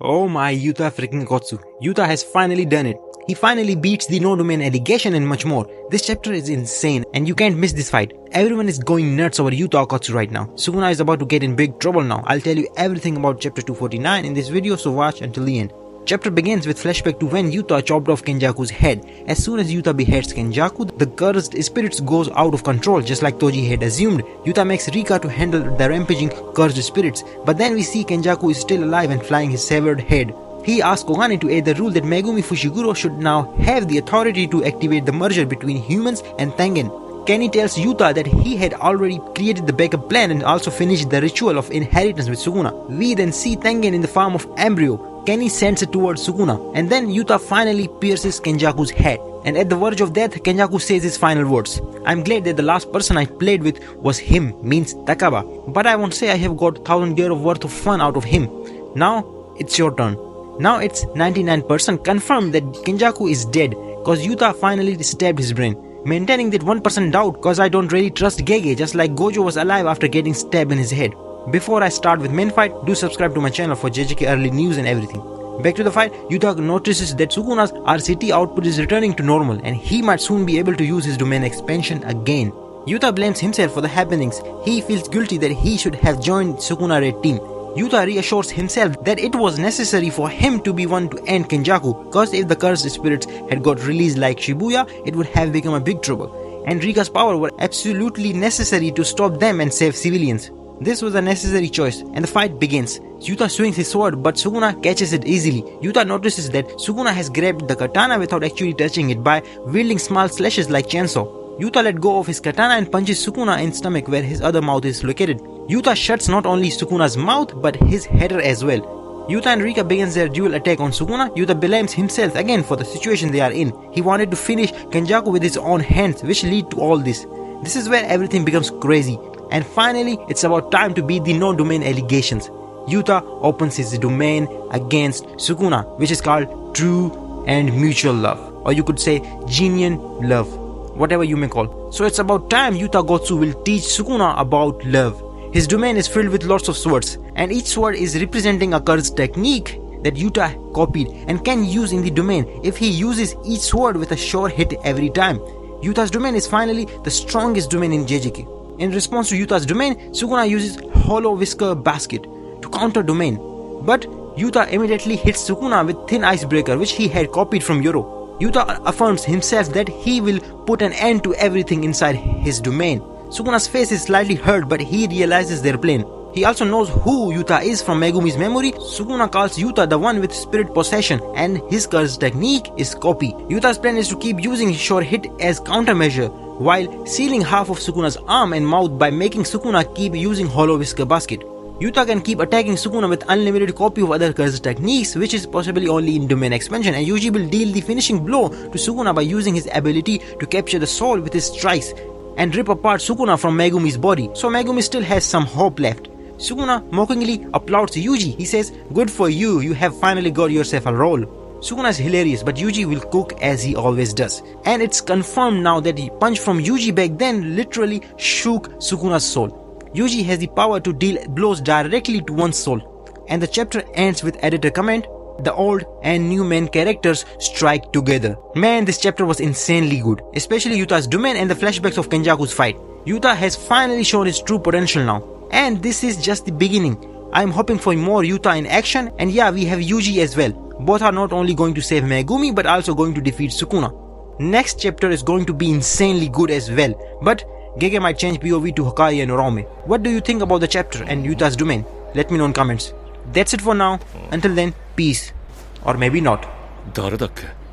Oh my Yuta freaking okkotsu. Yuta has finally done it. He finally beats the no domain allegation and much more. This chapter is insane and you can't miss this fight. Everyone is going nuts over Yuta okkotsu right now. Sukuna is about to get in big trouble now. I'll tell you everything about chapter 249 in this video, so watch until the end. Chapter begins with flashback to when Yuta chopped off Kenjaku's head. As soon as Yuta beheads Kenjaku, the cursed spirits goes out of control just like Toji had assumed. Yuta makes Rika to handle the rampaging cursed spirits, but then we see Kenjaku is still alive and flying his severed head. He asks Kogane to aid the rule that Megumi Fushiguro should now have the authority to activate the merger between humans and Tengen. Kenny tells Yuta that he had already created the backup plan and also finished the ritual of inheritance with Sukuna. We then see Tengen in the form of embryo. Kenny sends it towards Sukuna, and then Yuta finally pierces Kenjaku's head. And at the verge of death, Kenjaku says his final words. I'm glad that the last person I played with was him, means Takaba. But I won't say I have got 1000 years of worth of fun out of him. Now, it's your turn. Now it's 99% confirmed that Kenjaku is dead, cause Yuta finally stabbed his brain. Maintaining that 1% doubt cause I don't really trust Gege, just like Gojo was alive after getting stabbed in his head. Before I start with main fight, do subscribe to my channel for JJK early news and everything. Back to the fight, Yuta notices that Sukuna's RCT output is returning to normal and he might soon be able to use his domain expansion again. Yuta blames himself for the happenings. He feels guilty that he should have joined Sukuna Red Team. Yuta reassures himself that it was necessary for him to be one to end Kenjaku, cause if the cursed spirits had got released like Shibuya, it would have become a big trouble. And Rika's power were absolutely necessary to stop them and save civilians. This was a necessary choice, and the fight begins. Yuta swings his sword, but Sukuna catches it easily. Yuta notices that Sukuna has grabbed the katana without actually touching it by wielding small slashes like chainsaw. Yuta let go of his katana and punches Sukuna in stomach where his other mouth is located. Yuta shuts not only Sukuna's mouth but his header as well. Yuta and Rika begins their dual attack on Sukuna. Yuta blames himself again for the situation they are in. He wanted to finish Kenjaku with his own hands, which lead to all this. This is where everything becomes crazy. And finally, it's about time to beat the no-domain allegations. Yuta opens his domain against Sukuna, which is called True and Mutual Love, or you could say genuine love, whatever you may call. So it's about time Yuta Gotsu will teach Sukuna about love. His domain is filled with lots of swords, and each sword is representing a cursed technique that Yuta copied and can use in the domain if he uses each sword with a sure hit every time. Yuta's domain is finally the strongest domain in JJK. In response to Yuta's domain, Sukuna uses Hollow Whisker Basket to counter domain. But Yuta immediately hits Sukuna with Thin Icebreaker, which he had copied from Yoro. Yuta affirms himself that he will put an end to everything inside his domain. Sukuna's face is slightly hurt, but he realizes their plan. He also knows who Yuta is from Megumi's memory. Sukuna calls Yuta the one with spirit possession, and his cursed technique is copy. Yuta's plan is to keep using his sure hit as countermeasure, while sealing half of Sukuna's arm and mouth by making Sukuna keep using Hollow Whisker Basket. Yuta can keep attacking Sukuna with unlimited copy of other cursed techniques, which is possibly only in domain expansion, and Yuji will deal the finishing blow to Sukuna by using his ability to capture the soul with his strikes and rip apart Sukuna from Megumi's body, so Megumi still has some hope left. Sukuna mockingly applauds Yuji. He says, "Good for you, you have finally got yourself a role." Sukuna is hilarious, but Yuji will cook as he always does. And it's confirmed now that the punch from Yuji back then literally shook Sukuna's soul. Yuji has the power to deal blows directly to one's soul. And the chapter ends with editor comment, "The old and new main characters strike together." Man, this chapter was insanely good, especially Yuta's domain and the flashbacks of Kenjaku's fight. Yuta has finally shown his true potential now. And this is just the beginning. I'm hoping for more Yuta in action, and yeah, we have Yuji as well. Both are not only going to save Megumi but also going to defeat Sukuna. Next chapter is going to be insanely good as well, but Gege might change POV to Hokage and Orome. What do you think about the chapter and Yuta's domain? Let me know in comments. That's it for now. Until then, peace. Or maybe not. 誰だっけ